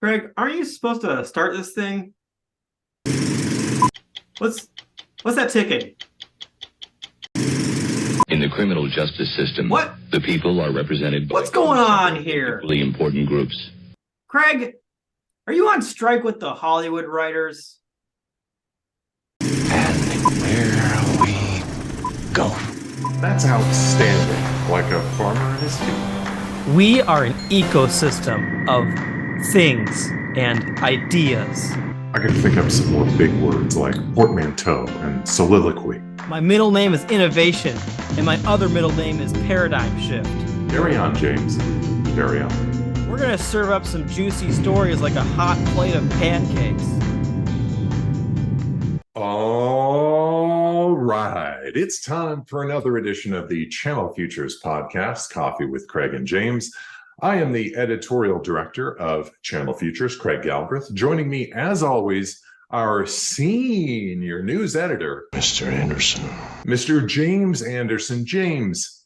Greg, aren't you supposed to start this thing? What's what's that ticking? In the criminal justice system, What? the people are represented by What's going on separate, here? equally important groups. Craig, are you on strike with the Hollywood writers? And where we go. That's outstanding. Like a farmer and his team. We are an ecosystem of things and ideas. I could think up some more big words like portmanteau and soliloquy. My middle name is Innovation, and my other middle name is Paradigm Shift. Carry on, James. Carry on. We're gonna serve up some juicy stories like a hot plate of pancakes. All right. It's time for another edition of the Channel Futures podcast, Coffee with Craig and James. I am the editorial director of Channel Futures, Craig Galbraith. Joining me, as always, our senior news editor, Mr. Anderson. Mr. James Anderson. James,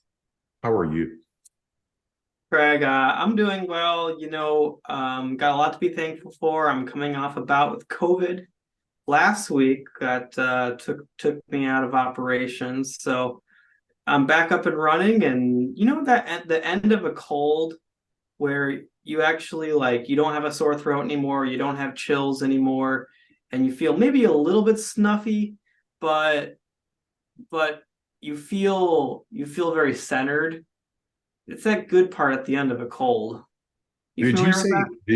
how are you? Craig, I'm doing well. Got a lot to be thankful for. I'm coming off a bout with COVID last week that took me out of operations. So I'm back up and running. And that at the end of a cold where you actually you don't have a sore throat anymore, you don't have chills anymore, and you feel maybe a little bit snuffy, but you feel very centered. It's that good part at the end of a cold. Did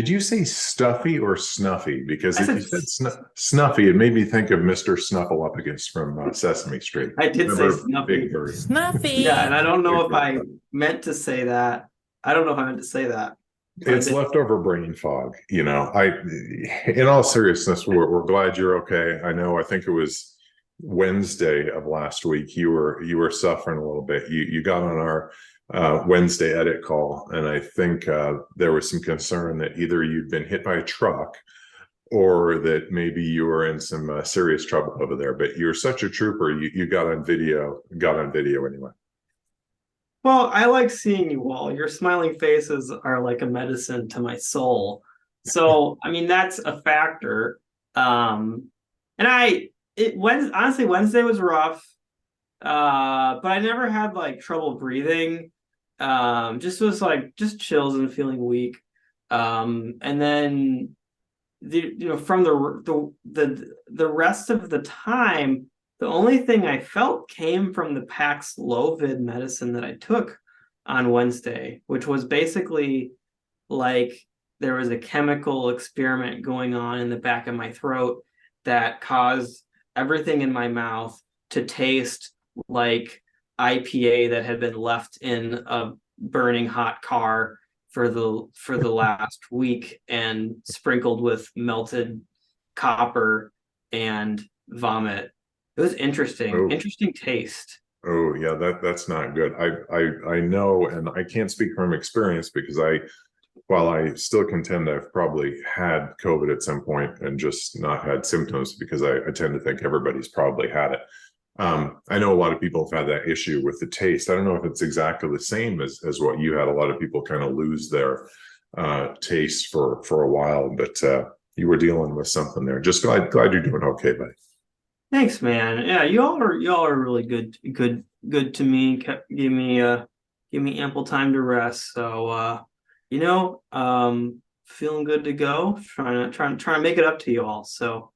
you say stuffy or snuffy? Because if you said snuffy, it made me think of Mr. Snuffleupagus from Sesame Street. I did Remember say snuffy. Big Bird. Snuffy! Yeah, and I don't know if I meant to say that. I don't know if I meant to say that. It's leftover brain fog. In all seriousness, we're glad you're okay. I think it was Wednesday of last week. You were suffering a little bit. You got on our Wednesday edit call, and I think there was some concern that either you'd been hit by a truck or that maybe you were in some serious trouble over there. But you're such a trooper. You got on video anyway. Well, I like seeing you all. Your smiling faces are like a medicine to my soul. So, I mean, that's a factor. And honestly, Wednesday was rough. But I never had trouble breathing. Just chills and feeling weak. And then from the rest of the time, the only thing I felt came from the Paxlovid medicine that I took on Wednesday, which was basically there was a chemical experiment going on in the back of my throat that caused everything in my mouth to taste like IPA that had been left in a burning hot car for the last week and sprinkled with melted copper and vomit. It was interesting. Oh. Interesting taste. Oh yeah, that's not good. I know, and I can't speak from experience because while I still contend I've probably had COVID at some point and just not had symptoms, because I tend to think everybody's probably had it. I know a lot of people have had that issue with the taste. I don't know if it's exactly the same as what you had. A lot of people kind of lose their taste for a while, but you were dealing with something there. Just glad you're doing okay, buddy. Thanks, man. Yeah, y'all are really good to me. Give me ample time to rest. So feeling good to go. Trying to make it up to you all. So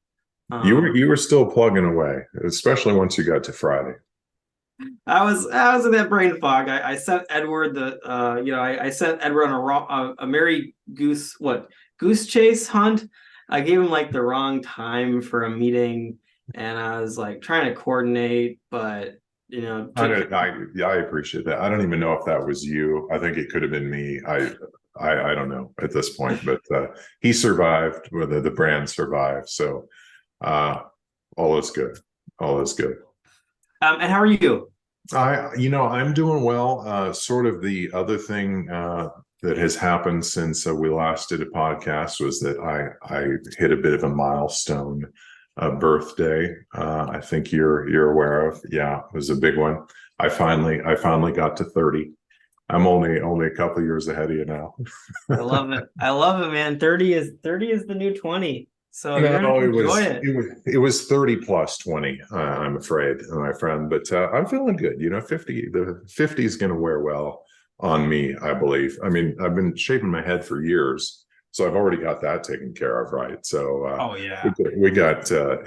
you were still plugging away, especially once you got to Friday. I was in that brain fog. I sent Edward I sent Edward on a merry goose chase hunt. I gave him the wrong time for a meeting. And I was trying to coordinate, but I appreciate that. I don't even know if that was you. I think it could have been me. I don't know at this point, but he survived. Whether the brand survived, so all is good. All is good. And how are you? I'm doing well. Sort of the other thing that has happened since we last did a podcast was that I hit a bit of a milestone. A birthday. I think you're aware of. Yeah, it was a big one. I finally got to 30. I'm only a couple of years ahead of you now. I love it. I love it, man. 30 is the new 20. So you're No, gonna enjoy it. it was 30 plus 20, I'm afraid, my friend. But I'm feeling good. 50, the 50 is going to wear well on me, I believe. I mean, I've been shaving my head for years, so I've already got that taken care of, right? So Oh yeah. we got a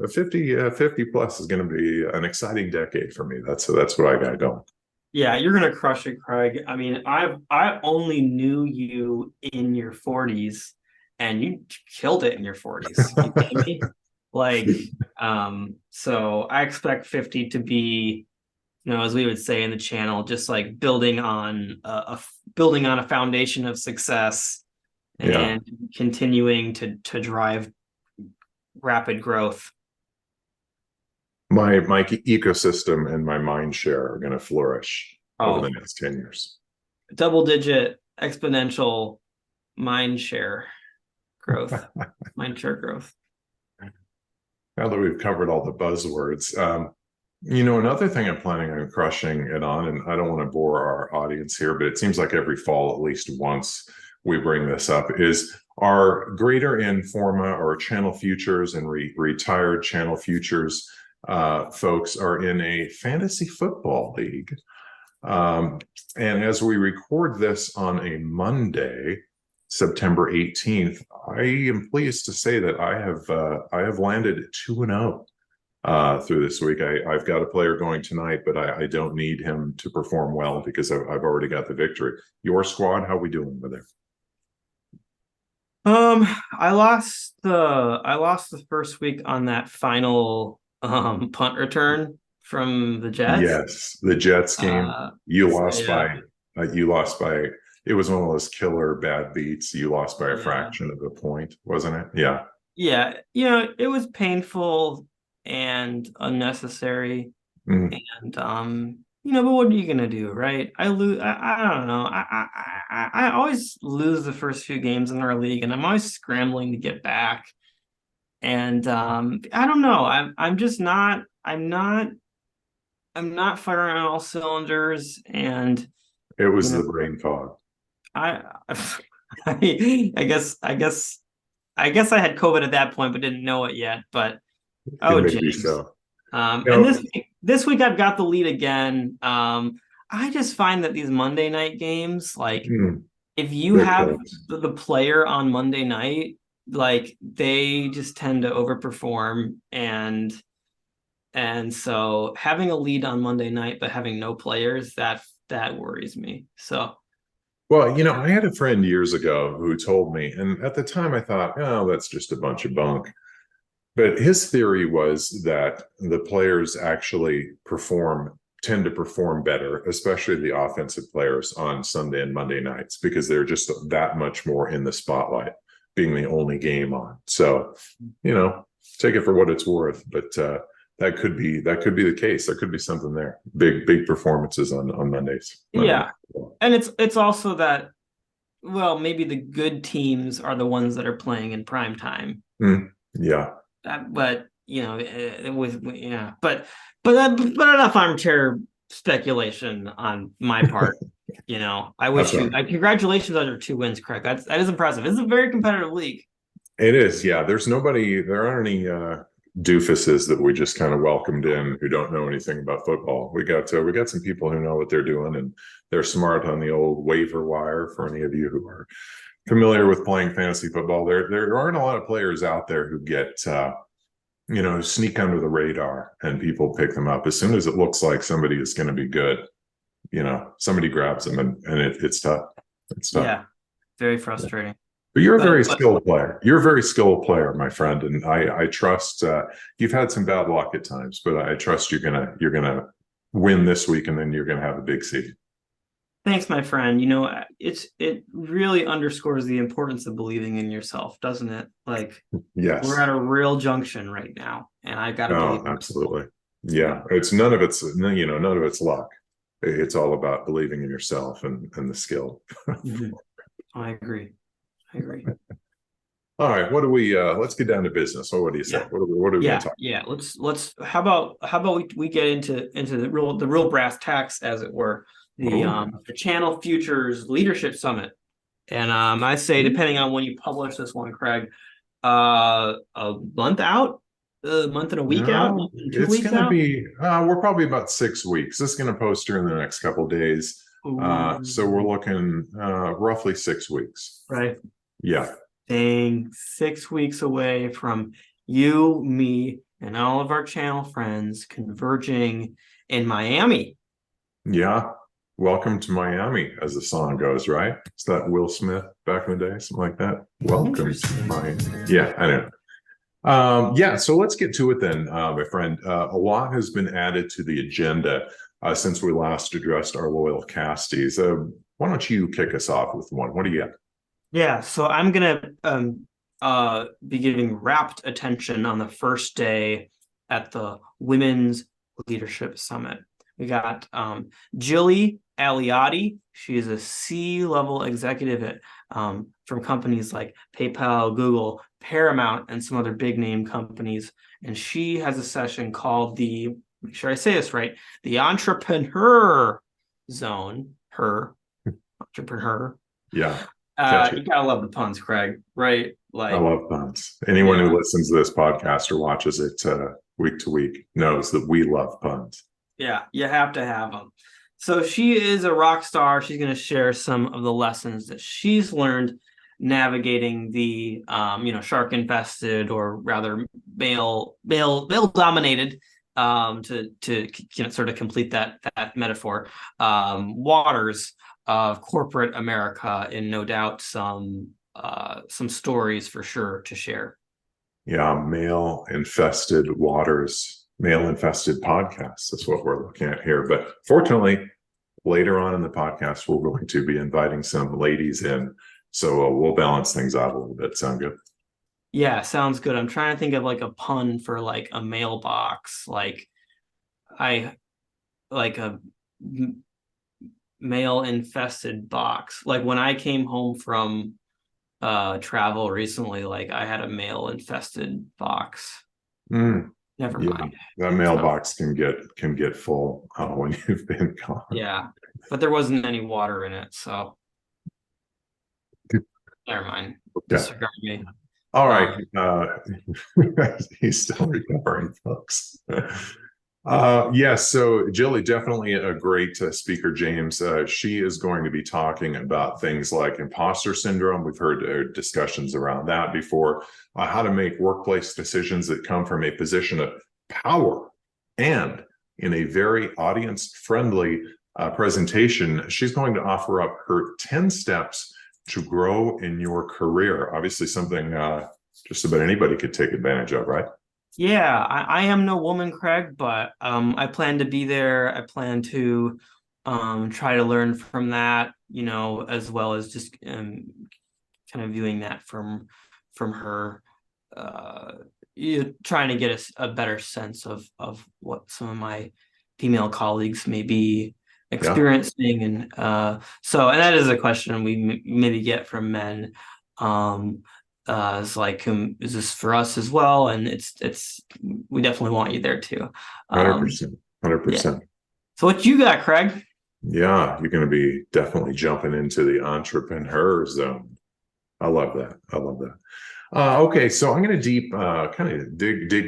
50 plus is going to be an exciting decade for me. That's what I got going. Yeah, you're gonna crush it, Craig. I mean, I only knew you in your 40s, and you killed it in your 40s. You kidding me? Like, so I expect 50 to be, as we would say in the channel, just like building on building on a foundation of success Yeah. and continuing to drive rapid growth. My ecosystem and my mind share are going to flourish over the Oh, next 10 years. double-digit exponential mind share growth, mind share growth. Now that we've covered all the buzzwords, another thing I'm planning on crushing it on, and I don't want to bore our audience here, but it seems like every fall, at least once we bring this up, is our greater Informa or Channel Futures and retired Channel Futures folks are in a fantasy football league. And as we record this on a Monday, September 18th, I am pleased to say that I have landed 2-0 through this week. I've got a player going tonight, but I don't need him to perform well because I've already got the victory. Your squad, how we doing with it? I lost the first week on that final punt return from the Jets. Yes, the Jets game. You lost yeah. by it was one of those killer bad beats. You lost by a fraction of a point, wasn't it? Yeah. Yeah, it was painful and unnecessary. Mm. And but what are you gonna do, right? I lose. I don't know. I always lose the first few games in our league, and I'm always scrambling to get back. And I don't know. I'm just not. I'm not firing on all cylinders, and It was the brain fog. I I guess I had COVID at that point, but didn't know it yet. But James. So. And this week I've got the lead again. I just find that these Monday night games, like if you have the player on Monday night, like they just tend to overperform, and so having a lead on Monday night but having no players, that worries me. So. Well, I had a friend years ago who told me, and at the time I thought, oh, that's just a bunch of bunk. But his theory was that the players actually tend to perform better, especially the offensive players on Sunday and Monday nights, because they're just that much more in the spotlight, being the only game on. So, take it for what it's worth. But that could be the case. There could be something there. Big performances on Mondays. Yeah, and it's also that, well, maybe the good teams are the ones that are playing in prime time. Yeah. But but enough armchair speculation on my part. I wish you congratulations on your 2 wins, Craig. That is impressive. It's a very competitive league. It is, yeah. There aren't any doofuses that we just kind of welcomed in who don't know anything about football. We got some people who know what they're doing, and they're smart on the old waiver wire. For any of you who are familiar with playing fantasy football, there aren't a lot of players out there who get sneak under the radar and people pick them up as soon as it looks like somebody is going to be good. Somebody grabs them, and it's tough. It's tough. Yeah, very frustrating. But you're a very skilled player. You're a very skilled player, my friend, and I trust. You've had some bad luck at times, but I trust you're gonna win this week, and then you're gonna have a big season. Thanks, my friend. It really underscores the importance of believing in yourself, doesn't it? Like, yes, we're at a real junction right now, and I got to believe. Absolutely. Yeah, it's none of it's luck. It's all about believing in yourself and the skill. I agree. All right, what do we? Let's get down to business. What do you say? Yeah. What are we going to talk? Yeah. Let's. How about we get into the real brass tacks, as it were. the Channel Futures Leadership Summit. And I say, depending on when you publish this one, Craig, a month out, a month and a week out, No, 2 weeks gonna out. be we're probably about 6 weeks. This is gonna post during the next couple days. So we're looking roughly 6 weeks. Right. Yeah. Dang, 6 weeks away from you, me, and all of our channel friends converging in Miami. Yeah. Welcome to Miami, as the song goes, right? Is that Will Smith back in the day? Something like that. Welcome to Miami. Yeah, I know. Yeah, so let's get to it then, my friend. A lot has been added to the agenda since we last addressed our loyal casties. Why don't you kick us off with one? What do you got? Yeah, so I'm gonna be giving rapt attention on the first day at the Women's Leadership Summit. We got Jilly Aliotti. She is a C-level executive at from companies like PayPal, Google, Paramount, and some other big name companies. And she has a session called make sure I say this right, the Entrepreneur Zone. Entrepreneur. Yeah. You gotta love the puns, Craig, right? I love puns. Anyone who listens to this podcast or watches it week to week knows that we love puns. Yeah, you have to have them. So she is a rock star. She's going to share some of the lessons that she's learned navigating the shark infested, or rather male dominated, to sort of complete that metaphor, waters of corporate America, and no doubt some stories for sure to share. Yeah, male infested waters, male infested podcasts. That's what we're looking at here. But fortunately, later on in the podcast, we're going to be inviting some ladies in. So we'll balance things out a little bit. Sound good? Yeah, sounds good. I'm trying to think of like a pun for like a mailbox, like a male infested box. Like when I came home from travel recently, like I had a male infested box. Never mind. That mailbox can get full when you've been gone. Yeah, but there wasn't any water in it, so never mind. Disregard me. All right. He's still recovering, folks. So Jilly, definitely a great speaker, James. She is going to be talking about things like imposter syndrome. We've heard discussions around that before, how to make workplace decisions that come from a position of power. And in a very audience-friendly presentation, she's going to offer up her 10 steps to grow in your career. Obviously something just about anybody could take advantage of, right? Yeah, I am no woman, Craig, but I plan to be there. I plan to try to learn from that, as well as just kind of viewing that from her, trying to get a better sense of what some of my female colleagues may be experiencing. And and that is a question we maybe get from men. Is like, is this for us as well? And it's we definitely want you there too. 100%. Yeah. So what you got, Craig? Yeah, you're going to be definitely jumping into the entrepreneur zone. I love that. Okay, so I'm going to dig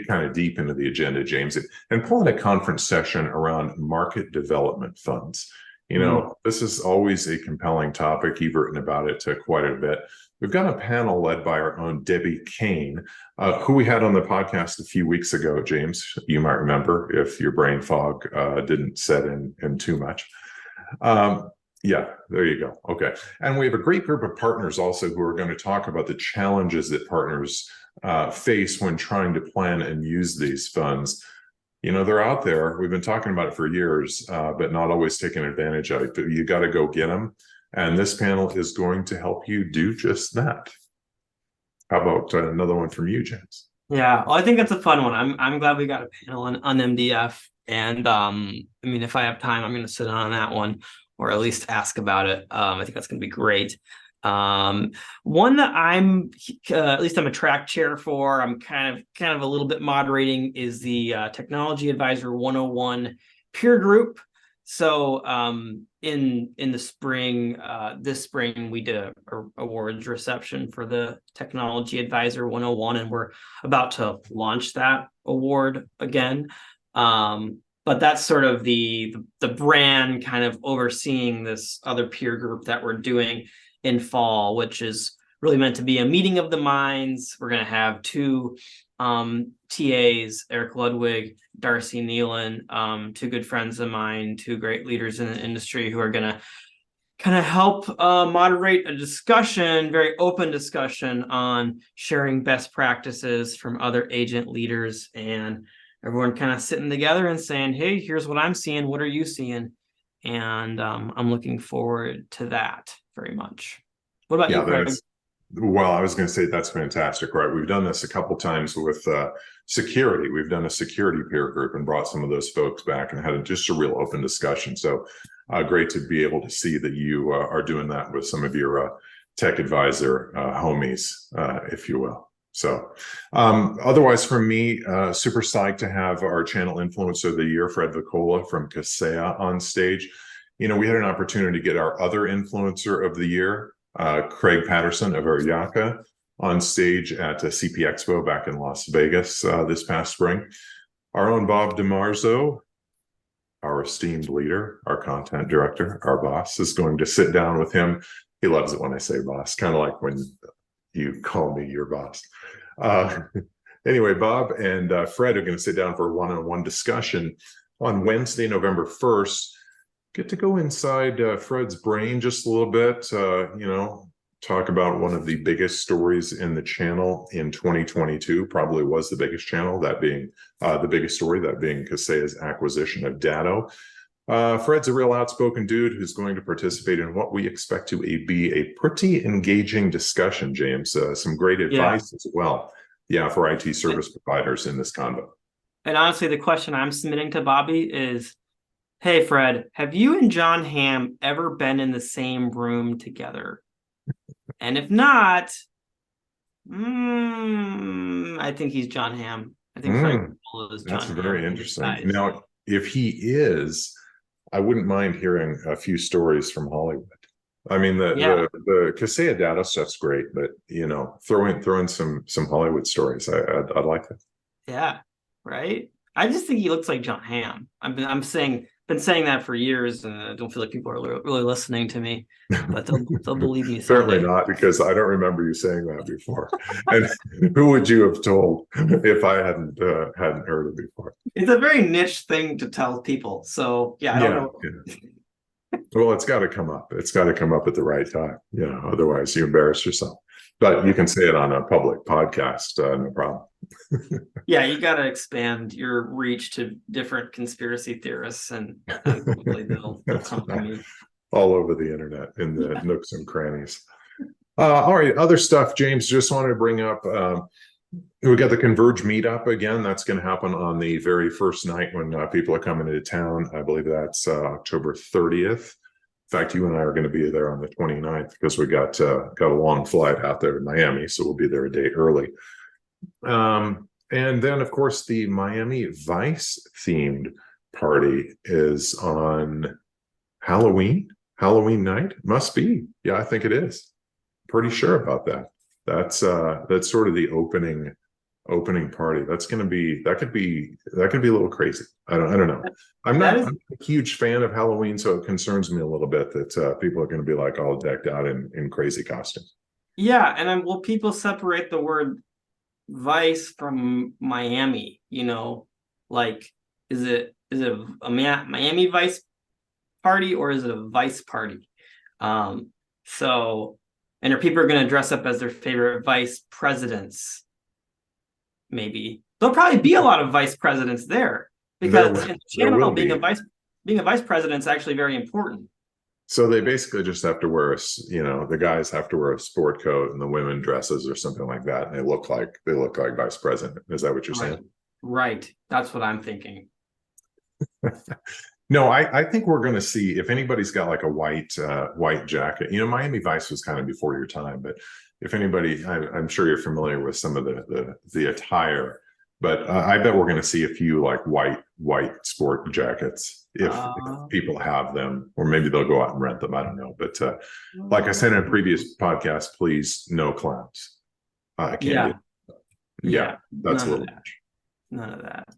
kind of deep into the agenda, James, and pull in a conference session around market development funds. This is always a compelling topic. You've written about it quite a bit. We've got a panel led by our own Debbie Kane, who we had on the podcast a few weeks ago, James. You might remember if your brain fog didn't set in too much. Yeah, there you go. Okay. And we have a great group of partners also who are going to talk about the challenges that partners face when trying to plan and use these funds. They're out there. We've been talking about it for years, but not always taking advantage of it. But you got to go get them. And this panel is going to help you do just that. How about another one from you, James? Yeah, well, I think that's a fun one. I'm glad we got a panel on MDF. And if I have time, I'm going to sit on that one, or at least ask about it. I think that's going to be great. One that I'm at least I'm a track chair for. I'm kind of a little bit moderating is the Technology Advisor 101 peer group. So in the spring, this spring we did a awards reception for the Technology Advisor 101, and we're about to launch that award again. But that's sort of the brand kind of overseeing this other peer group that we're doing in fall, which is really meant to be a meeting of the minds. We're going to have two TAs, Eric Ludwig, Darcy Nealon, two good friends of mine, two great leaders in the industry who are going to kind of help moderate a discussion, very open discussion on sharing best practices from other agent leaders, and everyone kind of sitting together and saying, hey, here's what I'm seeing. What are you seeing? And I'm looking forward to that very much. What about you, Craig? Well, I was going to say that's fantastic, right? We've done this a couple times with security. We've done a security peer group and brought some of those folks back and had just a real open discussion. So great to be able to see that you are doing that with some of your tech advisor homies, if you will. So otherwise for me, super psyched to have our channel influencer of the year, Fred Vicola from Kaseya, on stage. You know, we had an opportunity to get our other influencer of the year, Craig Patterson of Ariaka, on stage at CP Expo back in Las Vegas this past spring. Our own Bob DiMarzo, our esteemed leader, our content director, our boss, is going to sit down with him. He loves it when I say boss, kind of like when you call me your boss. Anyway, Bob and Fred are going to sit down for a one-on-one discussion on Wednesday, November 1st. Get to go inside Fred's brain just a little bit, you know, talk about one of the biggest stories in the channel in 2022, probably was the biggest channel, that being the biggest story, that being Kaseya's acquisition of Datto. Fred's a real outspoken dude who's going to participate in what we expect to be a pretty engaging discussion, James. Some great advice as well, for IT service providers in this convo. And honestly, the question I'm submitting to Bobby is, hey, Fred, have you and John Hamm ever been in the same room together? And if not, I think he's John Hamm. I think Fred is John That's Hamm. very interesting. Now, if he is, I wouldn't mind hearing a few stories from Hollywood. I mean, the Kaseya Datto stuff's great, but you know, throw in some Hollywood stories. I'd like that. Yeah, right. I just think he looks like John Hamm. Been saying that for years, and I don't feel like people are really listening to me, but they'll believe me. Certainly not, because I don't remember you saying that before. And who would you have told if I hadn't heard it before? It's a very niche thing to tell people. So I don't know. Yeah. Well, it's got to come up. It's got to come up at the right time. You know, otherwise you embarrass yourself. But you can say it on a public podcast, no problem. Yeah, you got to expand your reach to different conspiracy theorists, and hopefully they'll come to me. All over the internet, in the nooks and crannies. All right, other stuff, James, just wanted to bring up. We got the Converge meetup again. That's going to happen on the very first night when people are coming into town. I believe that's October 30th. In fact, you and I are going to be there on the 29th because we got a long flight out there to Miami, so we'll be there a day early. And then, of course, the Miami Vice themed party is on Halloween night. Must be. Yeah, I think it is. Pretty sure about that. That's sort of the opening party. That could be a little crazy. I don't know. I'm a huge fan of Halloween, so it concerns me a little bit that people are going to be like all decked out in crazy costumes. Yeah, and will people separate the word Vice from Miami? You know, like is it a Miami Vice party or is it a Vice party? So, and are people going to dress up as their favorite vice presidents? Maybe there'll probably be a lot of vice presidents there because in the channel being a vice president is actually very important. So they basically just have to wear the guys have to wear a sport coat and the women dresses or something like that, and they look like vice president. Is that what you're saying? Right. That's what I'm thinking. No, I think we're going to see if anybody's got like a white jacket. You know, Miami Vice was kind of before your time, but if anybody, I'm sure you're familiar with some of the attire. But I bet we're going to see a few like white white sport jackets if people have them, or maybe they'll go out and rent them. I don't know. But like I said in a previous podcast, please no clowns. I can't. Yeah, that's a little much. None of that.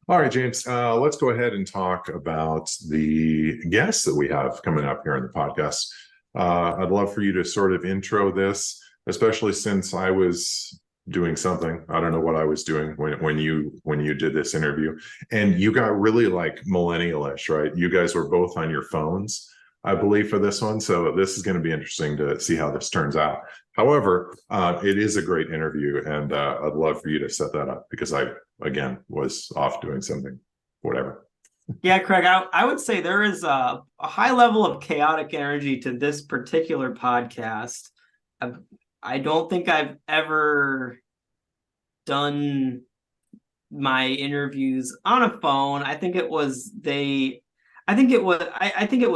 All right, James, let's go ahead and talk about the guests that we have coming up here in the podcast. I'd love for you to sort of intro this, especially since I was doing something. I don't know what I was doing when you did this interview, and you got really like millennial-ish, right? You guys were both on your phones, I believe, for this one. So this is going to be interesting to see how this turns out. However, it is a great interview, and I'd love for you to set that up because I, again, was off doing something, whatever. Yeah, Craig, I would say there is a high level of chaotic energy to this particular podcast. I don't think I've ever done my interviews on a phone. I think it was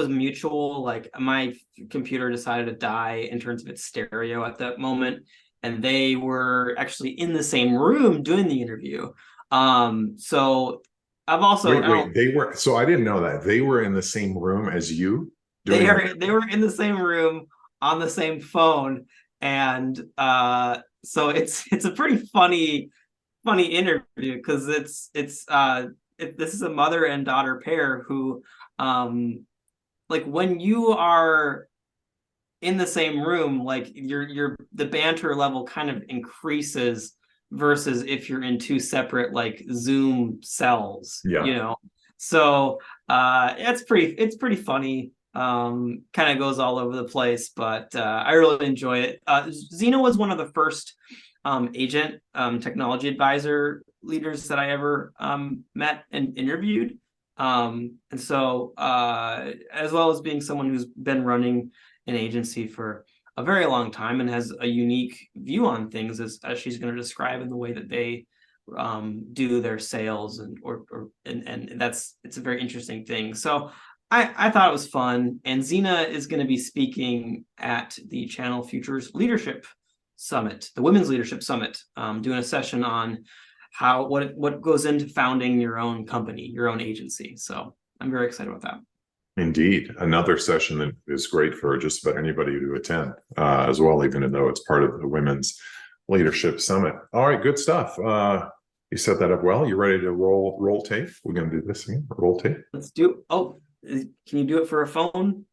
mutual. Like my computer decided to die in terms of its stereo at that moment, and they were actually in the same room doing the interview. So I've also wait, they were, so I didn't know that they were in the same room as you. They were in the same room on the same phone, and so it's a pretty funny interview because this is a mother and daughter pair who like when you are in the same room, like the banter level kind of increases versus if you're in two separate like Zoom cells. So it's pretty funny. Kind of goes all over the place, but I really enjoy it. Zina was one of the first agent technology advisor leaders that I ever met and interviewed. And so as well as being someone who's been running an agency for a very long time and has a unique view on things as she's going to describe in the way that they do their sales and it's a very interesting thing. So I thought it was fun, and Zina is going to be speaking at the Channel Futures Leadership Summit, the Women's Leadership Summit, doing a session on what goes into founding your own company, your own agency. So I'm very excited about that. Indeed, another session that is great for just about anybody to attend as well, even though it's part of the Women's Leadership Summit. All right, good stuff. You set that up well. You ready to roll tape? We're going to do this again. Roll tape. Let's do. Oh, can you do it for a phone?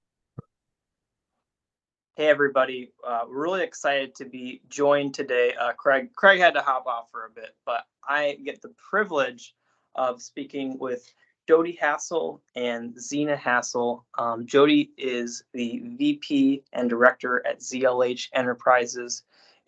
Hey everybody, we're really excited to be joined today. Craig had to hop off for a bit, but I get the privilege of speaking with Jodi Hassel and Zina Hassel. Jodi is the VP and Director at ZLH Enterprises,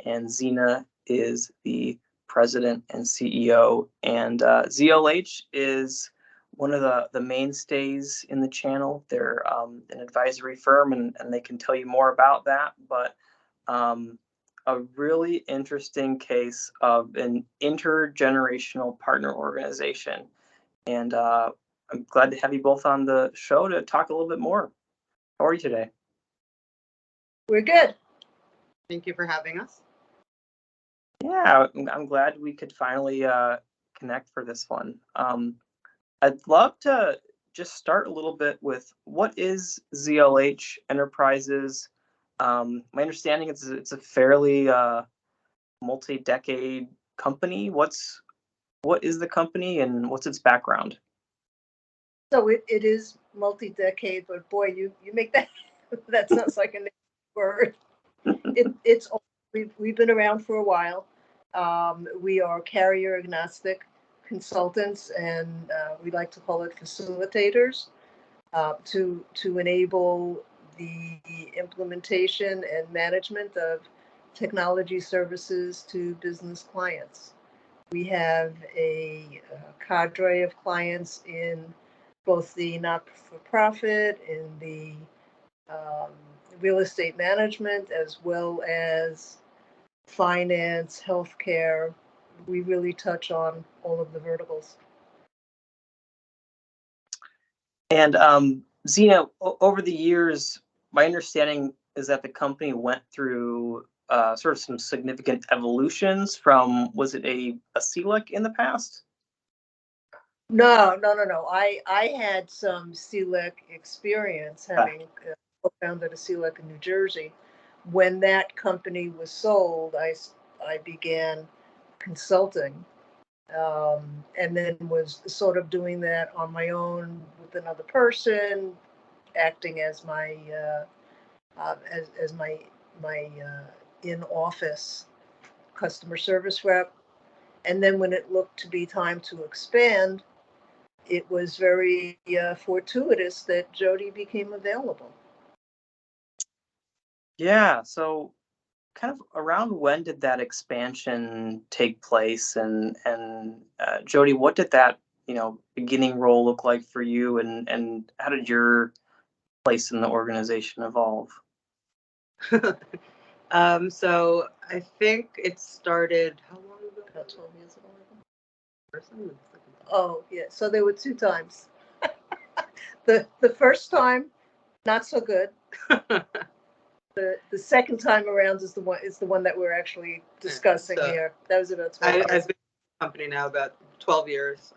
and Zina is the President and CEO. And ZLH is one of the mainstays in the channel. They're an advisory firm, and they can tell you more about that. But a really interesting case of an intergenerational partner organization. And I'm glad to have you both on the show to talk a little bit more. How are you today? We're good. Thank you for having us. Yeah, I'm glad we could finally connect for this one. I'd love to just start a little bit with what is ZLH Enterprises? My understanding is it's a fairly multi-decade company. What is the company and what's its background? So it is multi-decade, but boy, you make that that sounds like a new word. We've been around for a while. We are carrier agnostic consultants, and we like to call it facilitators to enable the implementation and management of technology services to business clients. We have a cadre of clients in both the not-for-profit, in the real estate management, as well as finance, healthcare. We really touch on all of the verticals. And Zina, over the years, my understanding is that the company went through sort of some significant evolutions from, was it a CLEC in the past? No. I had some CLEC experience, having co-founded a CLEC in New Jersey. When that company was sold, I began consulting, and then was sort of doing that on my own with another person, acting as my as my in office customer service rep. And then when it looked to be time to expand, it was very fortuitous that Jodi became available. Yeah. So, kind of around when did that expansion take place? And Jodi, what did that beginning role look like for you? And how did your place in the organization evolve? So I think it started how long ago? About 12 years ago. First time or the second time? Oh, yeah. So there were two times. The first time, not so good. The second time around is the one that we're actually discussing so here. That was about 12 years. I've been with the company now about 12 years.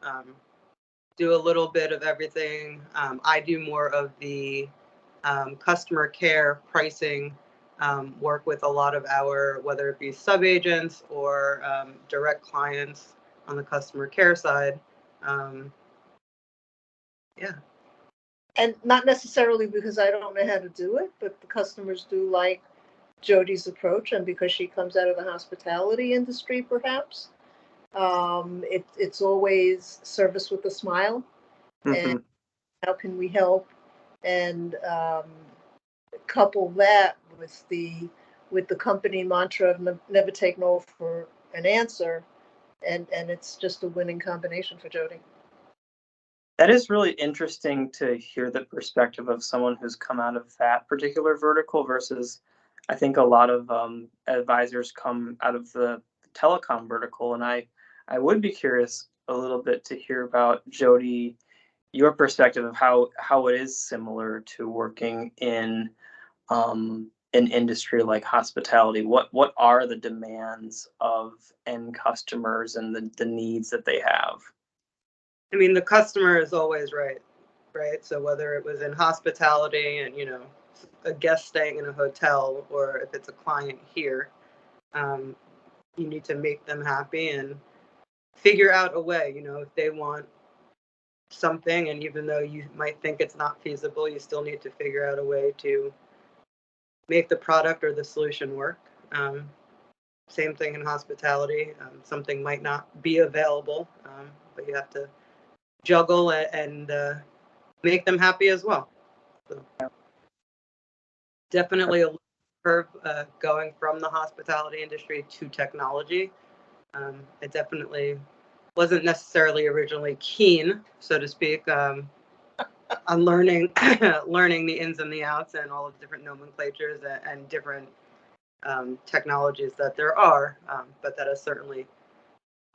Do a little bit of everything. I do more of the customer care pricing work with a lot of our, whether it be sub agents or direct clients on the customer care side. Yeah. And not necessarily because I don't know how to do it, but the customers do like Jodi's approach, and because she comes out of the hospitality industry, perhaps. It's always service with a smile, and Mhm. how can we help? And couple that with the company mantra of never take no for an answer, and it's just a winning combination for Jodi. That is really interesting to hear the perspective of someone who's come out of that particular vertical versus I think a lot of advisors come out of the telecom vertical. And I would be curious a little bit to hear about Jodi, your perspective of how it is similar to working in an industry like hospitality. What are the demands of end customers and the needs that they have? I mean, the customer is always right, right? So whether it was in hospitality and, a guest staying in a hotel, or if it's a client here, you need to make them happy and figure out a way, if they want something, and even though you might think it's not feasible, you still need to figure out a way to make the product or the solution work. Same thing in hospitality. Something might not be available, but you have to juggle and make them happy as well. So definitely a curve going from the hospitality industry to technology. It definitely wasn't necessarily originally keen, so to speak, on learning learning the ins and the outs and all of the different nomenclatures and different technologies that there are, but that has certainly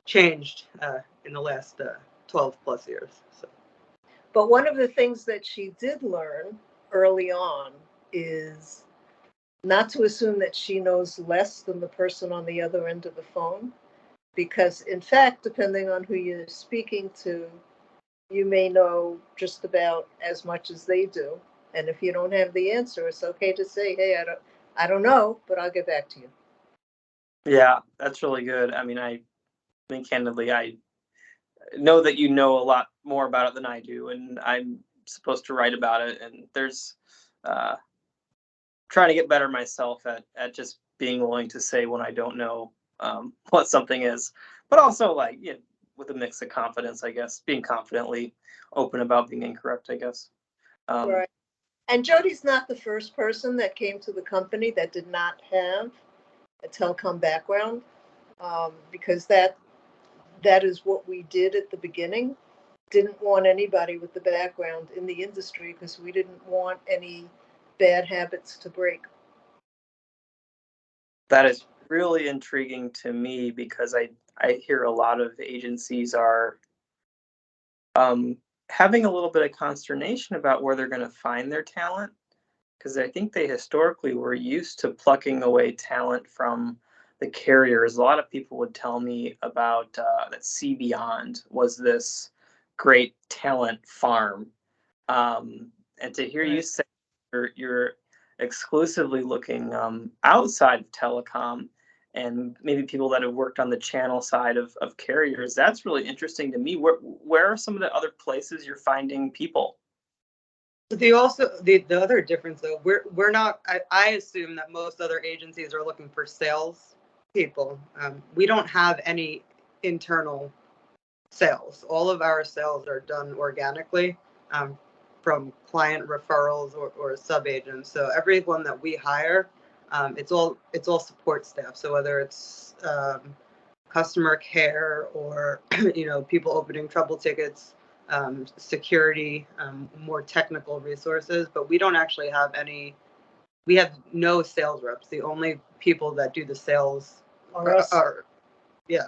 changed in the last 12 plus years. So. But one of the things that she did learn early on is not to assume that she knows less than the person on the other end of the phone, because in fact, depending on who you're speaking to, you may know just about as much as they do. And if you don't have the answer, it's okay to say, "Hey, I don't know, but I'll get back to you." Yeah, that's really good. I mean, candidly, I know that you know a lot more about it than I do, and I'm supposed to write about it. And there's uh, trying to get better myself at just being willing to say when I don't know what something is, but also like with a mix of confidence, I guess, being confidently open about being incorrect, I guess. Um, Right. And Jodi's not the first person that came to the company that did not have a telecom background, because that is what we did at the beginning. Didn't want anybody with the background in the industry because we didn't want any bad habits to break. that is really intriguing to me because I hear a lot of agencies are um, having a little bit of consternation about where they're going to find their talent because I think they historically were used to plucking away talent from the carriers. A lot of people would tell me about that. See Beyond was this great talent farm. And to hear you Right. say you're exclusively looking outside of telecom and maybe people that have worked on the channel side of carriers, that's really interesting to me. Where are some of the other places you're finding people? The other difference though, we're not. I assume that most other agencies are looking for sales people. We don't have any internal sales. All of our sales are done organically, from client referrals or sub agents. So everyone that we hire, it's all support staff. So whether it's customer care or people opening trouble tickets, security, more technical resources, but we don't actually have any. We have no sales reps. The only people that do the sales Or us. are yeah.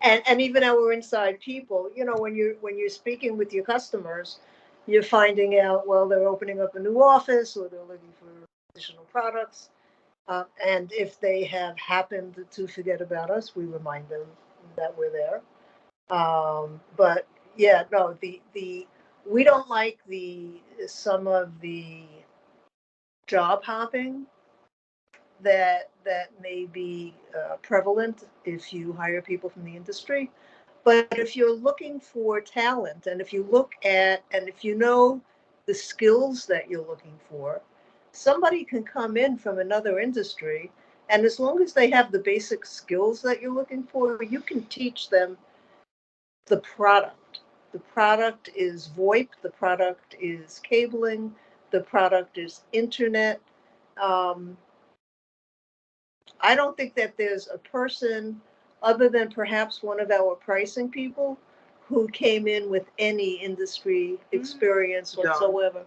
And even our inside people, when you're speaking with your customers, you're finding out, well, they're opening up a new office or they're looking for additional products. And if they have happened to forget about us, we remind them that we're there. But yeah, no, the we don't like some of the job hopping that may be prevalent if you hire people from the industry. But if you're looking for talent, and if you know the skills that you're looking for, somebody can come in from another industry, and as long as they have the basic skills that you're looking for, you can teach them the product. The product is VoIP, the product is cabling, the product is internet. Um, I don't think that there's a person other than perhaps one of our pricing people who came in with any industry experience John. whatsoever.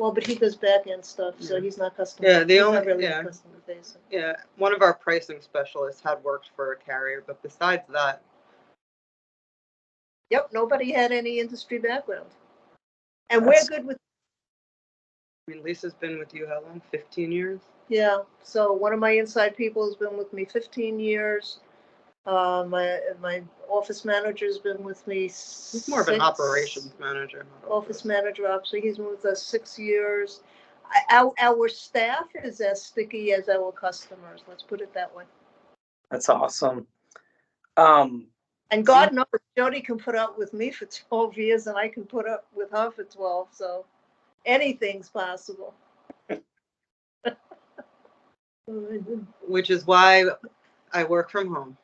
Well, but he does back end stuff, so Yeah. he's not customer. Yeah, he's not really customer facing. Yeah, one of our pricing specialists had worked for a carrier, but besides that, Yep, nobody had any industry background, and That's- we're good with. I mean, Lisa's been with you how long? 15 years? Yeah, so one of my inside people has been with me 15 years. My office manager's been with me. He's more of an operations manager. Not Office manager, actually, he's been with us 6 years. Our staff is as sticky as our customers. Let's put it that way. That's awesome. Um, And God knows, Jodi can put up with me for 12 years, and I can put up with her for 12. So anything's possible. Which is why I work from home.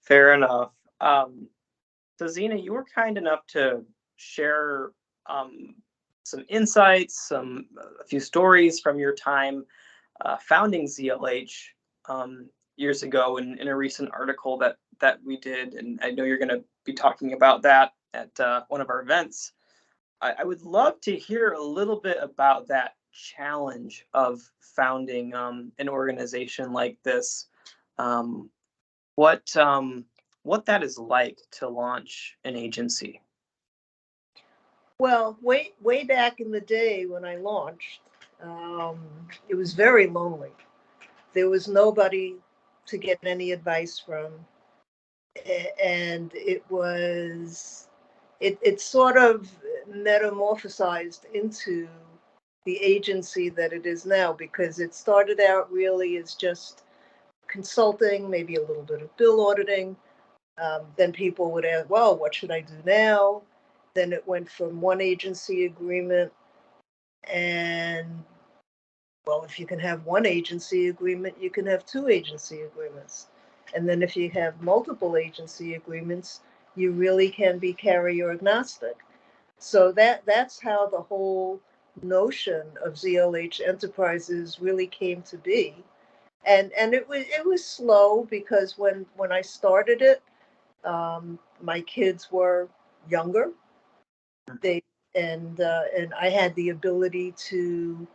Fair enough. So Zina, you were kind enough to share some insights, a few stories from your time founding ZLH years ago in a recent article that we did, and I know you're going to be talking about that at one of our events. I would love to hear a little bit about that challenge of founding an organization like this. Um, what that is like to launch an agency. Well, way back in the day when I launched, it was very lonely. There was nobody to get any advice from, and it sort of metamorphosized into the agency that it is now, because it started out really as just consulting, maybe a little bit of bill auditing. Then people would ask, well, what should I do now? Then it went from one agency agreement, and well, if you can have one agency agreement, you can have two agency agreements. And then if you have multiple agency agreements, you really can be carrier agnostic. So that's how the whole notion of ZLH Enterprises really came to be. And it was slow, because when I started it, my kids were younger. They and I had the ability to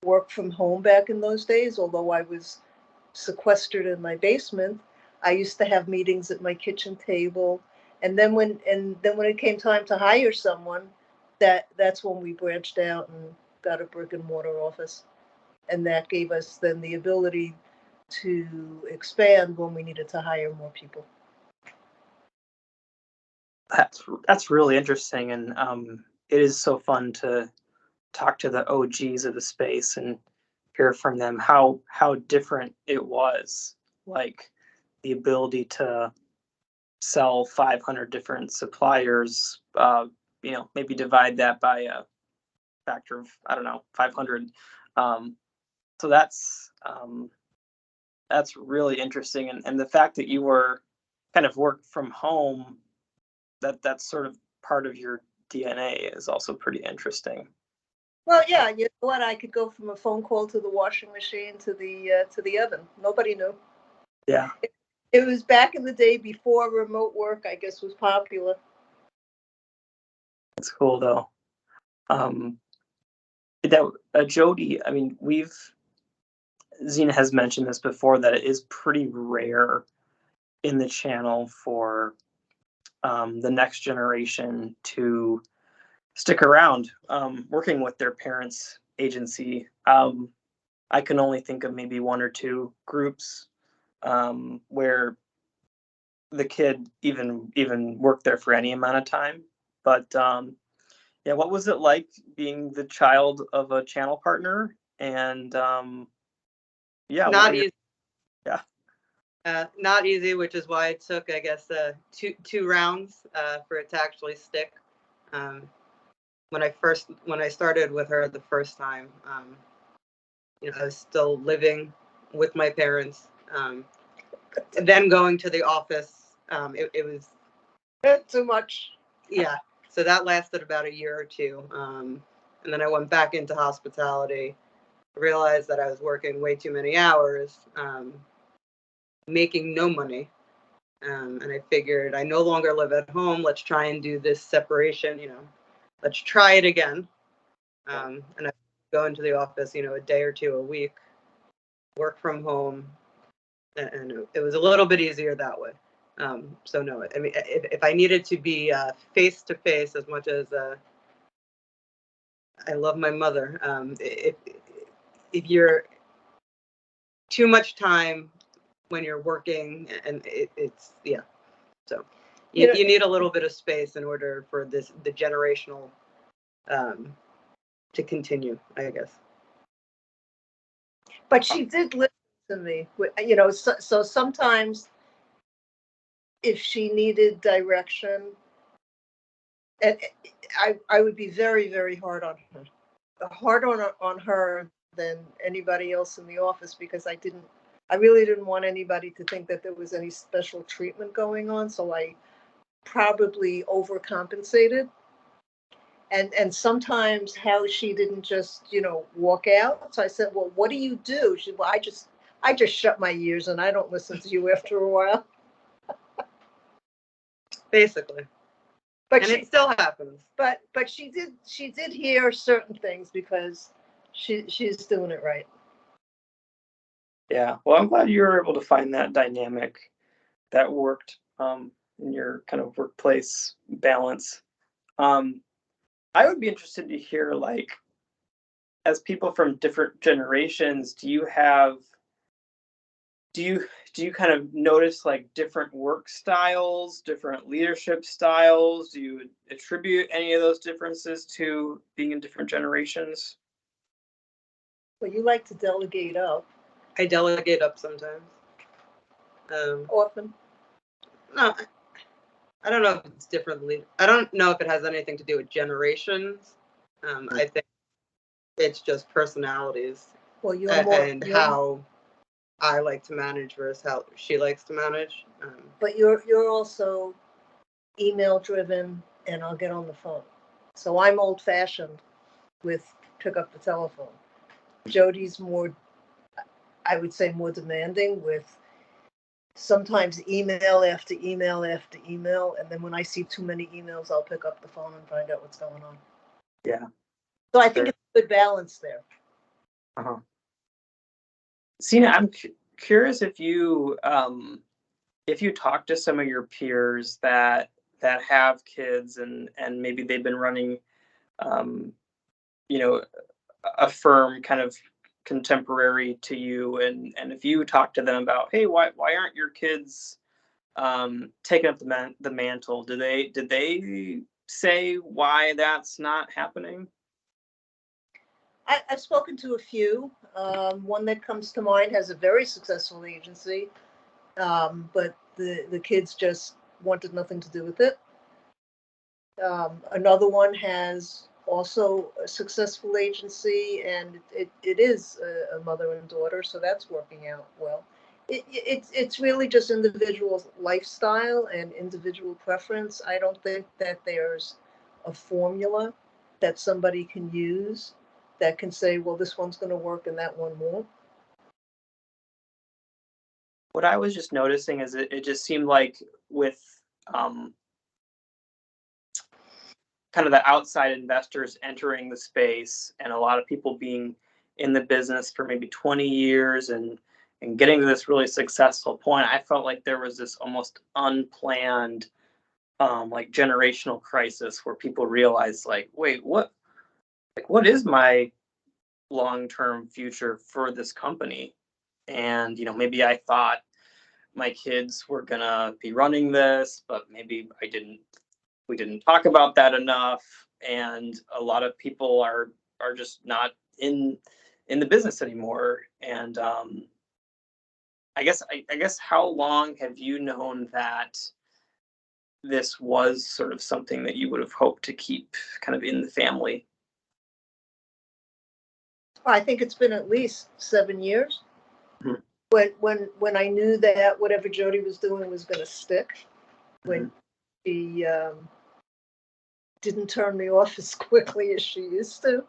work from home back in those days. Although I was sequestered in my basement, I used to have meetings at my kitchen table. And then when it came time to hire someone, that's when we branched out and got a brick and mortar office, and that gave us then the ability to expand when we needed to hire more people. That's really interesting, and it is so fun to talk to the OGs of the space and hear from them how different it was. Like the ability to sell 500 different suppliers, maybe divide that by a factor of, I don't know, 500. Um, so that's really interesting, and the fact that you were kind of work from home, that's sort of part of your DNA is also pretty interesting. Well, yeah, you know what? I could go from a phone call to the washing machine to the oven. Nobody knew. Yeah, It was back in the day before remote work, I guess, was popular. it's cool though. Um, that Jodi, I mean, Zina has mentioned this before that it is pretty rare in the channel for the next generation to stick around working with their parents' agency. I can only think of maybe one or two groups where the kid even worked there for any amount of time. But yeah, what was it like being the child of a channel partner? And yeah, what Not are your easy. yeah Not easy, which is why it took, I guess, two rounds for it to actually stick. Um, when I started with her the first time, I was still living with my parents. Then going to the office, it was Too much. yeah. So that lasted about a year or two, and then I went back into hospitality. Realized that I was working way too many hours, making no money. And I figured I no longer live at home. Let's try and do this separation. Let's try it again. And I go into the office, a day or two a week, work from home, and it was a little bit easier that way. So no, I mean, if I needed to be face to face, as much as I love my mother, if you're too much time when you're working, and it's yeah. So You know, you need a little bit of space in order for the generational to continue, I guess. but she did listen to me. So sometimes if she needed direction, and I would be very, very hard on her, on her than anybody else in the office, because I really didn't want anybody to think that there was any special treatment going on. So I probably overcompensated. And sometimes how she didn't just, walk out. So I said, well, what do you do? She said, well, I just shut my ears and I don't listen to you after a while. Basically. But And she it still happens. but she did hear certain things because she's doing it right. yeah. Well, I'm glad you were able to find that dynamic that worked in your kind of workplace balance. Um, I would be interested to hear, like, as people from different generations, do you do you kind of notice like different work styles, different leadership styles? Do you attribute any of those differences to being in different generations? Well, you like to delegate up I delegate up sometimes. often. No, I don't know if it's differently. I don't know if it has anything to do with generations. I think it's just personalities Well, and how I like to manage versus how she likes to manage. but you're also email driven, and I'll get on the phone. So I'm old fashioned with pick up the telephone. Jody's more, I would say, more demanding with sometimes email after email after email. And then when I see too many emails, I'll pick up the phone and find out what's going on. Yeah. So I think it's a good balance there. Uh-huh. Sina, I'm curious if you talk to some of your peers that have kids and maybe they've been running um, you know a firm kind of contemporary to you, and if you talk to them about, hey, why aren't your kids taken up the mantle. Did they say why that's not happening? I've spoken to a few. One that comes to mind has a very successful agency, but the kids just wanted nothing to do with it. Another one has also a successful agency, and it is a mother and daughter, so that's working out well. It's really just individual lifestyle and individual preference. I don't think that there's a formula that somebody can use that can say, well, this one's going to work and that one won't. What I was just noticing is it just seemed like with um, kind of the outside investors entering the space and a lot of people being in the business for maybe 20 years and getting to this really successful point, I felt like there was this almost unplanned like generational crisis where people realized like, wait, what is my long-term future for this company? And maybe I thought my kids were gonna be running this, but maybe we didn't talk about that enough, and a lot of people are just not in the business anymore. And I guess how long have you known that this was sort of something that you would have hoped to keep kind of in the family? I think it's been at least 7 years. Mhm. When I knew that whatever Jodi was doing was going to stick, when she didn't turn me off as quickly as she used to,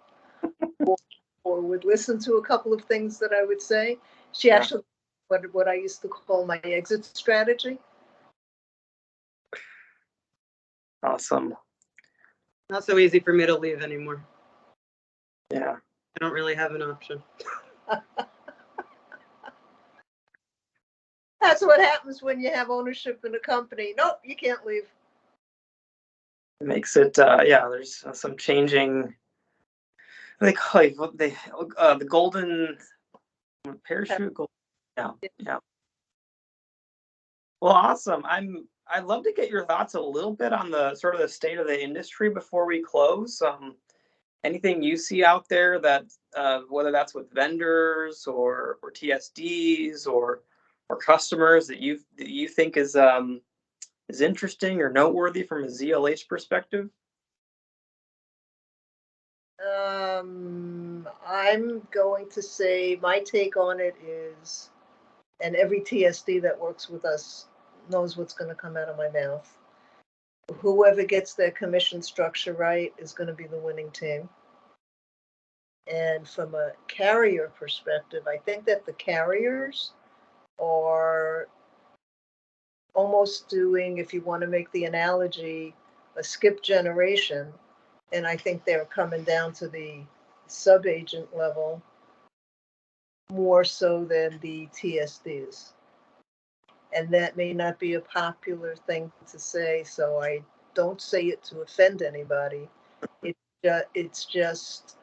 or would listen to a couple of things that I would say. She Yeah. actually what I used to call my exit strategy. Awesome. Not so easy for me to leave anymore. Yeah. I don't really have an option. That's what happens when you have ownership in a company. Nope, you can't leave. It makes it yeah, there's some changing. They call it what they the golden parachute. Yeah, yeah. Well, awesome. I'd love to get your thoughts a little bit on the sort of the state of the industry before we close. Anything you see out there that whether that's with vendors or TSDs or customers that you think is interesting or noteworthy from a ZLH perspective? I'm going to say my take on it is, and every TSD that works with us knows what's going to come out of my mouth. Whoever gets their commission structure right is going to be the winning team. And from a carrier perspective, I think that the carriers are almost doing, if you want to make the analogy, a skip generation. And I think they're coming down to the sub-agent level more so than the TSDs. And that may not be a popular thing to say, so I don't say it to offend anybody. It's just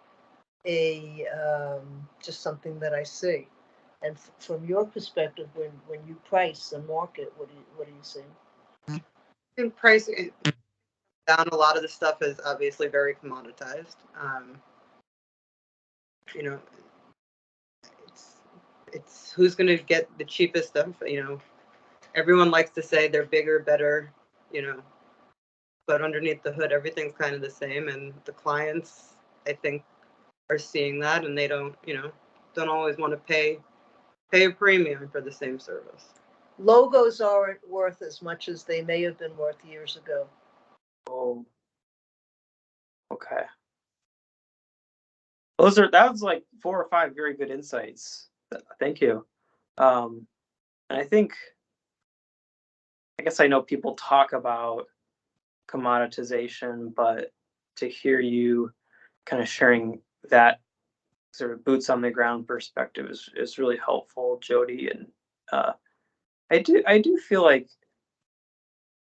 just something that I see. And from your perspective, when you price and market, what do you see? I think pricing down, a lot of the stuff is obviously very commoditized. You know, it's who's going to get the cheapest stuff. Everyone likes to say they're bigger, better, but underneath the hood, everything's kind of the same. And the clients, I think, are seeing that, and they don't always want to pay a premium for the same service. Logos aren't worth as much as they may have been worth years ago. Oh, okay. That was like 4 or 5 very good insights. Thank you. And I guess I know people talk about commoditization, but to hear you kind of sharing that sort of boots on the ground perspective is really helpful, Jodi. And I do feel like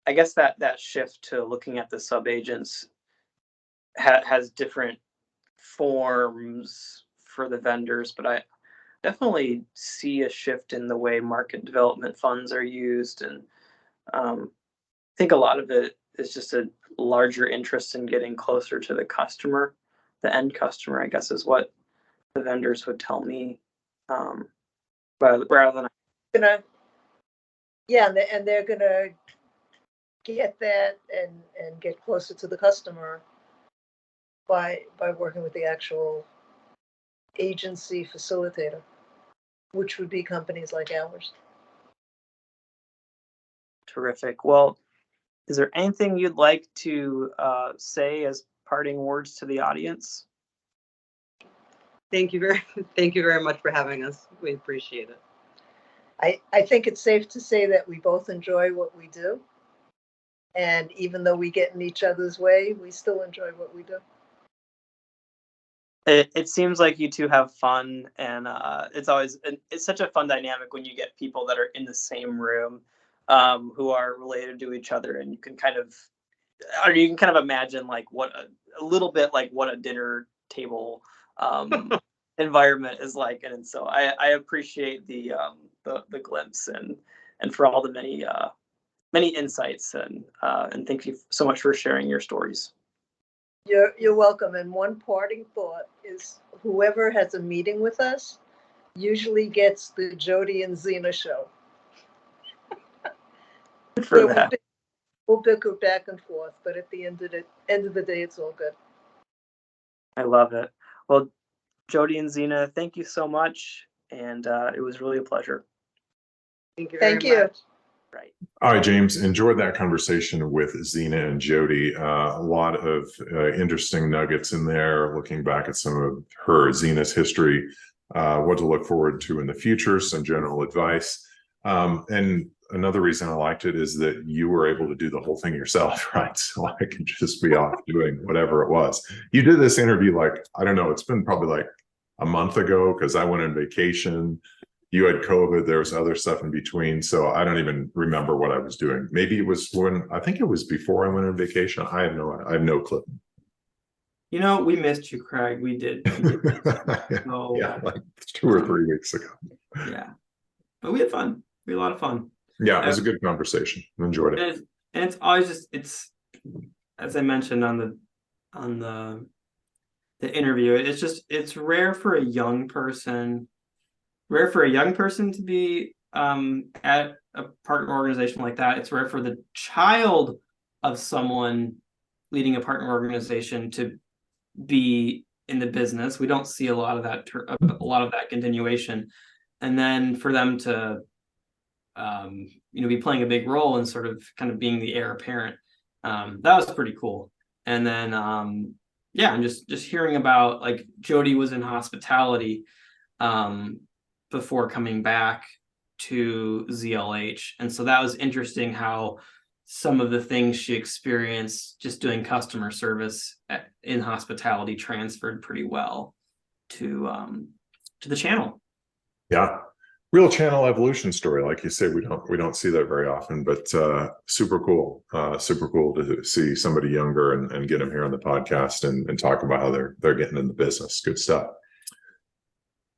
I guess that shift to looking at the sub agents has different forms for the vendors, but I definitely see a shift in the way market development funds are used, and I think a lot of it is just a larger interest in getting closer to the customer, the end customer, I guess is what the vendors would tell me. Rather than Gonna, yeah, and they're gonna get that and get closer to the customer by working with the actual agency facilitator, which would be companies like ours. terrific. Well, is there anything you'd like to say as parting words to the audience? Thank you very much for having us. We appreciate it. I think it's safe to say that we both enjoy what we do. And even though we get in each other's way, we still enjoy what we do. It seems like you two have fun, and it's such a fun dynamic when you get people that are in the same room, who are related to each other, and you can kind of imagine like a little bit like what a dinner table environment is like, and so I appreciate the glimpse and for all the many insights, and thank you so much for sharing your stories. You're welcome. And one parting thought is whoever has a meeting with us usually gets the Jodi and Zina show. For that. We'll bicker back and forth, but at the end of the day, it's all good. I love it. Well, Jodi and Zina, thank you so much, and it was really a pleasure. Thank you very Thank you. much. Right. All right, James, enjoyed that conversation with Zina and Jodi. A lot of interesting nuggets in there, looking back at some of Zina's history, what to look forward to in the future, some general advice. And another reason I liked it is that you were able to do the whole thing yourself, right? So I could just be off doing whatever it was. You did this interview like, I don't know, it's been probably like a month ago because I went on vacation. You had COVID, there was other stuff in between. So I don't even remember what I was doing. Maybe it was I think it was before I went on vacation. I have no clue. You know, we missed you, Craig. We did. So, yeah, like 2 or 3 weeks ago. Yeah. But we had fun. We had a lot of fun. Yeah, it was a good conversation. Enjoyed it. And it's always it's as I mentioned on the interview, it's rare for a young person to be at a partner organization like that. It's rare for the child of someone leading a partner organization to be in the business. We don't see a lot of that continuation, and then for them to be playing a big role and sort of kind of being the heir apparent, that was pretty cool. And then I'm just hearing about, like, Jodi was in hospitality before coming back to ZLH, and so that was interesting how some of the things she experienced just doing customer service in hospitality transferred pretty well to the channel. Yeah, real channel evolution story, like you say. We don't see that very often, but super cool to see somebody younger and get them here on the podcast and talk about how they're getting in the business. Good stuff.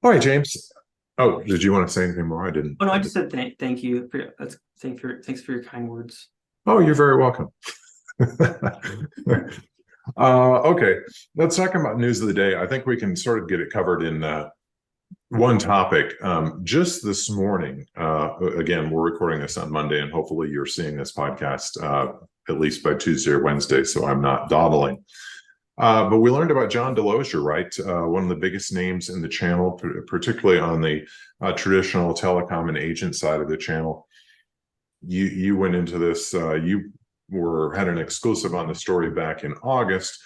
All right, James. Oh, did you want to say anything more? I didn't. Oh no, I just said thank you thanks for your kind words. Oh, you're very welcome. Okay, let's talk about news of the day. I think we can sort of get it covered in one topic. Just this morning, again, we're recording this on Monday, and hopefully you're seeing this podcast at least by Tuesday or Wednesday, so I'm not dawdling. But we learned about John Delosier, right? One of the biggest names in the channel, particularly on the traditional telecom and agent side of the channel. You went into this, you had an exclusive on the story back in August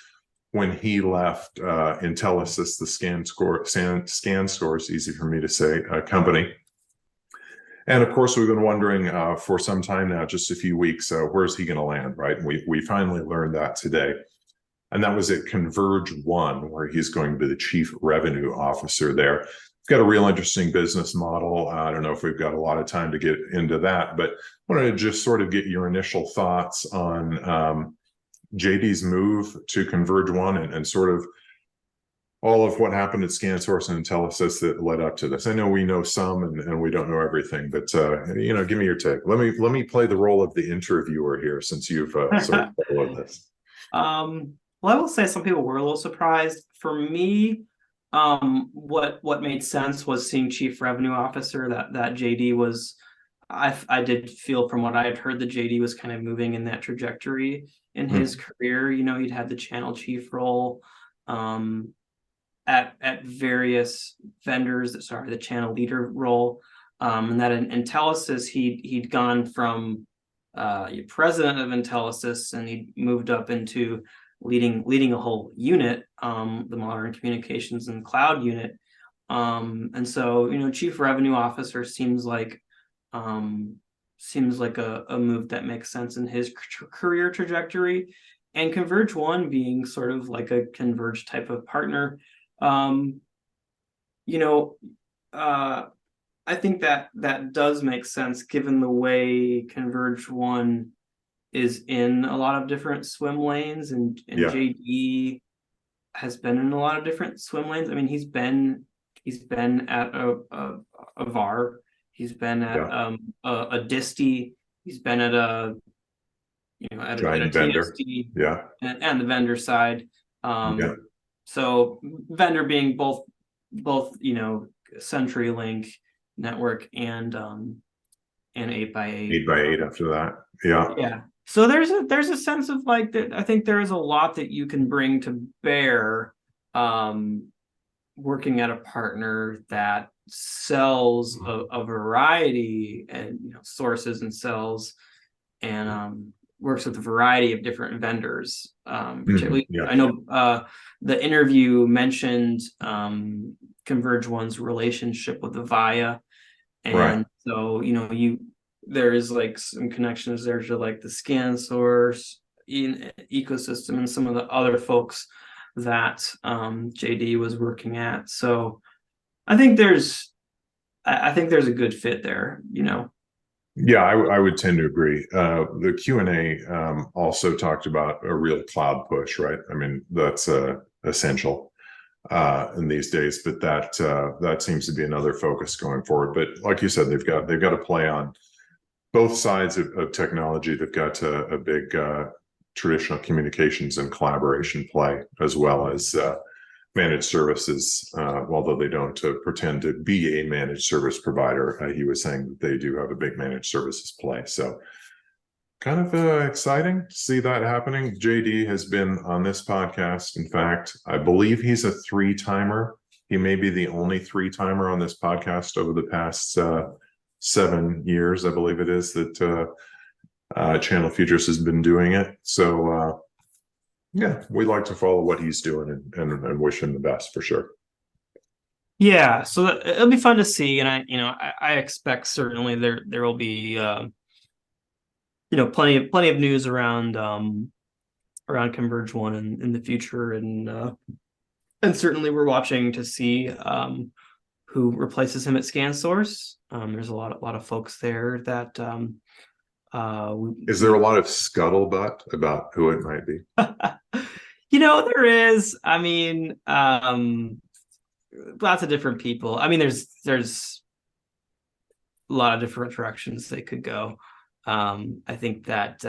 when he left Intelisys, the scan scores, easy for me to say, company. And of course, we've been wondering for some time now, just a few weeks, where's he going to land, right? And we finally learned that today. And that was at Converge One, where he's going to be the chief revenue officer there. It's got a real interesting business model. I don't know if we've got a lot of time to get into that, but I wanted to just sort of get your initial thoughts on JD's move to Converge One and sort of all of what happened at ScanSource and Intelisys that led up to this. I know we know some and we don't know everything, but give me your take. Let me play the role of the interviewer here, since you've sort of followed this. Well, I will say some people were a little surprised. For me, what made sense was seeing Chief Revenue Officer. That JD was, I did feel from what I had heard, the JD was kind of moving in that trajectory in his career. He'd had the channel chief role at various vendors. The channel leader role, and that in Intelisys he'd gone from president of Intelisys, and he moved up into leading a whole unit, the modern communications and cloud unit. And so, Chief Revenue Officer seems like a move that makes sense in his career trajectory, and Converge One being sort of like a Converge type of partner. I think that does make sense, given the way Converge One is in a lot of different swim lanes, and JD has been in a lot of different swim lanes. I mean, he's been at a VAR, he's been at a disty, he's been at a at a vendor. TSD, and the vendor side. So vendor being both CenturyLink network and 8x8. 8x8 after that. Yeah. So there's a sense of like that. I think there is a lot that you can bring to bear, working at a partner that sells a variety and sources and sells, and works with a variety of different vendors. I know the interview mentioned Converge One's relationship with Avaya, and so there is like some connections there to like the ScanSource ecosystem and some of the other folks that JD was working at. So I think there's a good fit there. Yeah, I would tend to agree. The Q&A also talked about a real cloud push, right? I mean, that's essential in these days, but that seems to be another focus going forward. But like you said, they've got to play on both sides of technology. They've got a big traditional communications and collaboration play, as well as managed services, although they don't pretend to be a managed service provider. He was saying that they do have a big managed services play. So kind of exciting to see that happening. JD has been on this podcast. In fact, I believe he's a 3-timer. He may be the only 3-timer on this podcast over the past 7 years, I believe it is, that Channel Futures has been doing it. So we'd like to follow what he's doing and wish him the best for sure. Yeah, so it'll be fun to see, and I expect certainly there will be plenty of news around Converge One in the future, and certainly we're watching to see who replaces him at ScanSource. There's a lot of folks there that is there a lot of scuttlebutt about who it might be? There is. I mean, lots of different people. I mean, there's a lot of different directions they could go. I think that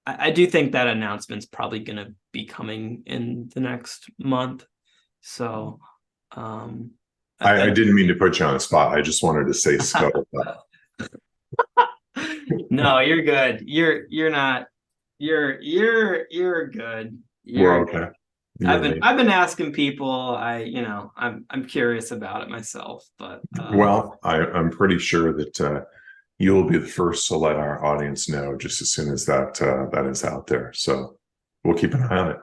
I do think that announcement's probably going to be coming in the next month. So I didn't mean to put you on the spot. I just wanted to say scuttlebutt. No, you're good. You're not. You're good. We're okay. I've been asking people. I'm curious about it myself, but well, I'm pretty sure that you will be the first to let our audience know just as soon as that is out there. So we'll keep an eye on it.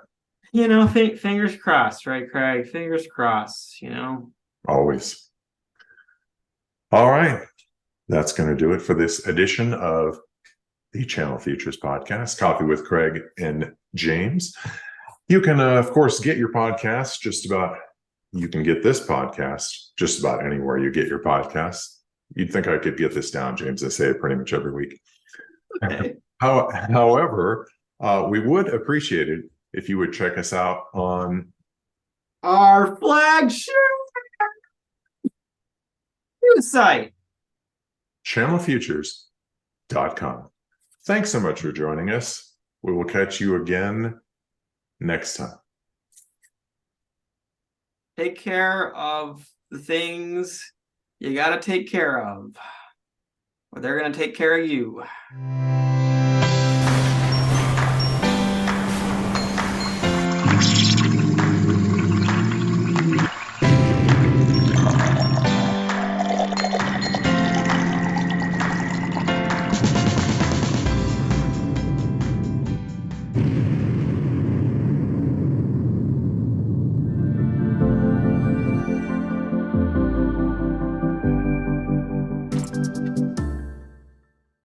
Fingers crossed, right, Craig? Fingers crossed. Always. All right. That's going to do it for this edition of the Channel Futures Podcast, Coffee with Craig and James. You can, of course, get your podcast you can get this podcast just about anywhere you get your podcasts. You'd think I could get this down, James. I say it pretty much every week. Okay. However, we would appreciate it if you would check us out on our flagship news site. channelfutures.com. Thanks so much for joining us. We will catch you again next time. Take care of the things you gotta take care of, or they're gonna take care of you.